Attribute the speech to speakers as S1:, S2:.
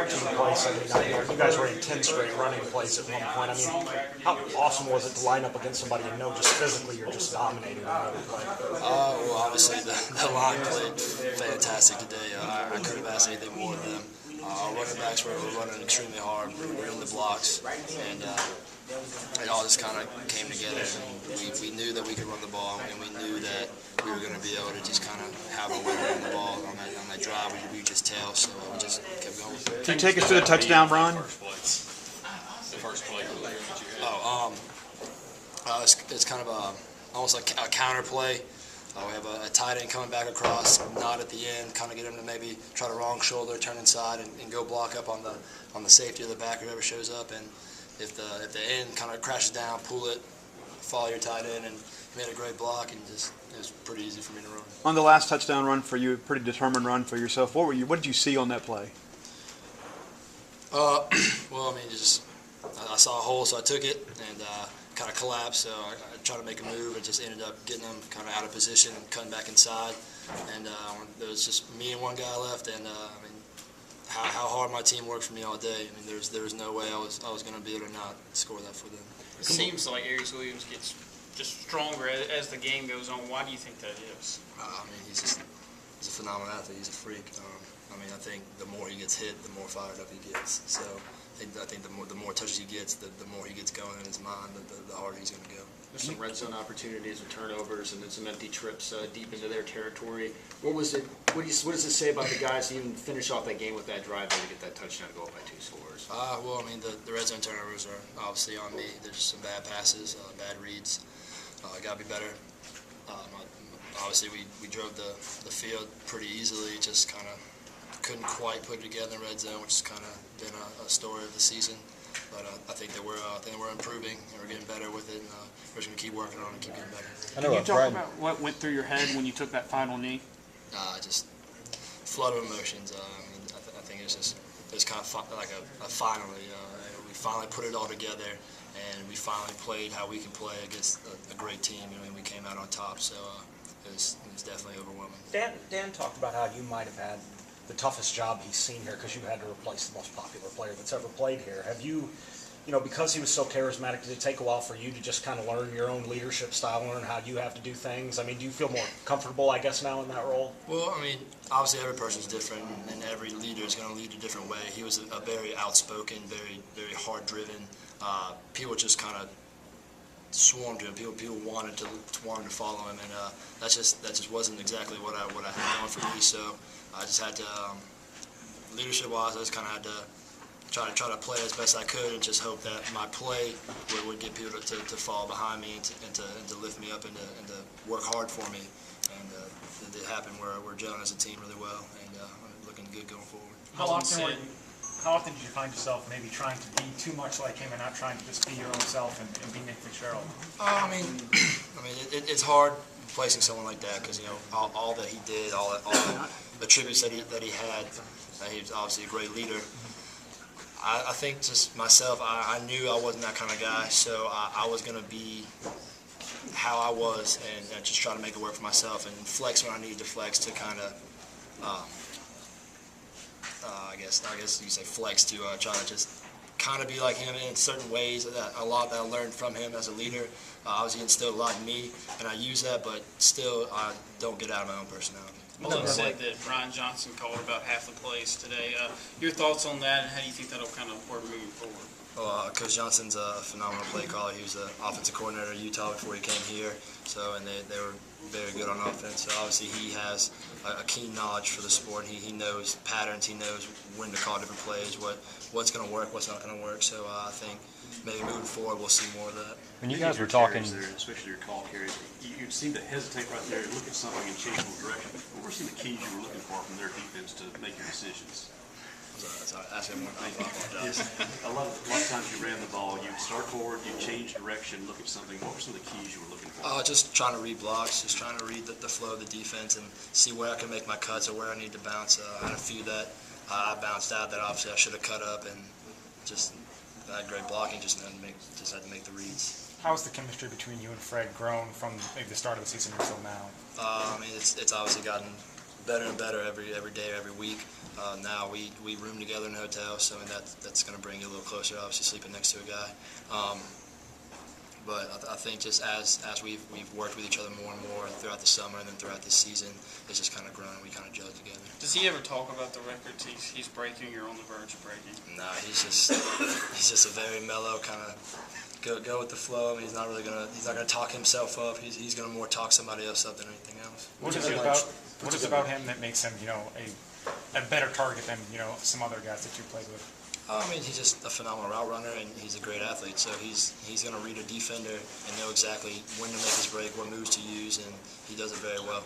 S1: direction of the play 79 yards. You guys were in 10 straight running plays at one point. I mean, how awesome was it to line up against somebody and know just physically you're just dominating them every play?
S2: Well, obviously the line played fantastic today. I couldn't have asked anything more of them. Our running backs were running extremely hard. We were in the blocks, and it all just kind of came together. And we knew that we could run the ball, and we knew that we were going to be able to just kind of have a way to run the ball on that drive. We reach his tail, so we just kept going.
S1: Can you take us through the touchdown run?
S3: The first play.
S2: It's kind of almost like a counter play. We have a tight end coming back across, nod at the end, kind of get him to maybe try to wrong shoulder, turn inside, and go block up on the safety of the back, whoever shows up. And if the end kind of crashes down, pull it, follow your tight end, and made a great block, and just it was pretty easy for me to run.
S1: On the last touchdown run for you, pretty determined run for yourself. What did you see on that play?
S2: Well, I mean, I saw a hole, so I took it, and kind of collapsed, so I tried to make a move and just ended up getting them kind of out of position and cutting back inside. And there was just me and one guy left, and I mean, how hard my team worked for me all day. I mean, there was no way I was going to be able to not score that for them.
S4: It seems like Aries Williams gets just stronger as the game goes on. Why do you think that is?
S2: I mean, he's a phenomenal athlete. He's a freak. I mean, I think the more he gets hit, the more fired up he gets. So I think the more touches he gets, the more he gets going in his mind, the harder he's going to go.
S5: There's some red zone opportunities with turnovers and then some empty trips deep into their territory. What was it? What does it say about the guys to even finish off that game with that drive there to get that touchdown to go up by 2 scores?
S2: Well, I mean, the red zone turnovers are obviously on me. There's just some bad passes, bad reads. Got to be better. Obviously, we drove the field pretty easily. Just kind of couldn't quite put it together in the red zone, which has kind of been a story of the season. But I think that we're improving and we're getting better with it. And we're just going to keep working on it and keep getting better.
S4: Can you talk about what went through your head when you took that final knee?
S2: Just flood of emotions. I think it's kind of like a finally. We finally put it all together, and we finally played how we can play against a great team. I mean, we came out on top, so it was definitely overwhelming.
S1: Dan talked about how you might have had the toughest job he's seen here because you had to replace the most popular player that's ever played here. Have you, because he was so charismatic, did it take a while for you to just kind of learn your own leadership style, learn how you have to do things? I mean, do you feel more comfortable, I guess, now in that role?
S2: Well, I mean, obviously every person's different, and every leader is going to lead a different way. He was a very outspoken, very, very hard-driven. People just kind of swarmed him. People wanted to follow him, and that just wasn't exactly what I had going for me. So I just had to, leadership-wise, I just kind of had to try to play as best I could and just hope that my play would get people to follow behind me and to lift me up and to work hard for me. And it happened. We're gelling as a team really well, and looking good going forward.
S6: How often did you find yourself maybe trying to be too much like him and not trying to just be your own self and be Nick Fitzgerald?
S2: I mean, it's hard replacing someone like that because all that he did, all the attributes that he had. He was obviously a great leader. I think just myself, I knew I wasn't that kind of guy, so I was going to be how I was and just try to make it work for myself and flex when I needed to flex to kind of, I guess you say flex to try to just kind of be like him in certain ways. A lot that I learned from him as a leader. Obviously, he instilled a lot in me, and I use that, but still, I don't get out of my own personality.
S4: Mullen said that Brian Johnson called about half the plays today. Your thoughts on that, and how do you think that'll kind of work moving forward?
S2: Well, Coach Johnson's a phenomenal play caller. He was the offensive coordinator at Utah before he came here, and they were very good on offense. So obviously he has a keen knowledge for the sport. He knows patterns. He knows when to call different plays, what's going to work, what's not going to work. So I think maybe moving forward we'll see more of that.
S3: When you guys were talking, there, especially your call carries, you seem to hesitate right there, look at something and change the direction. What were some of the keys you were looking for from their defense to make your decisions?
S2: Ask him one thing. I apologize.
S3: A lot of times you ran the ball, you start forward, you change direction, look at something. What were some of the keys you were looking for?
S2: Just trying to read blocks, just trying to read the flow of the defense and see where I can make my cuts or where I need to bounce. I had a few that I bounced out that obviously I should have cut up, and just I had great blocking, just had to make the reads.
S6: How's the chemistry between you and Fred grown from maybe the start of the season until now?
S2: I mean, it's obviously gotten better and better every day, every week. Now we room together in a hotel, so I mean, that's going to bring you a little closer, obviously sleeping next to a guy. But I think just as we've worked with each other more and more throughout the summer and then throughout this season, it's just kind of grown and we kind of gel together.
S4: Does he ever talk about the records he's breaking or on the verge of breaking?
S2: Nah, he's just a very mellow kind of go with the flow. I mean, he's not gonna talk himself up. He's gonna more talk somebody else up than anything else.
S6: What is it about him that makes him, a better target than, some other guys that you played with?
S2: I mean, he's just a phenomenal route runner, and he's a great athlete. So he's going to read a defender and know exactly when to make his break, what moves to use, and he does it very well.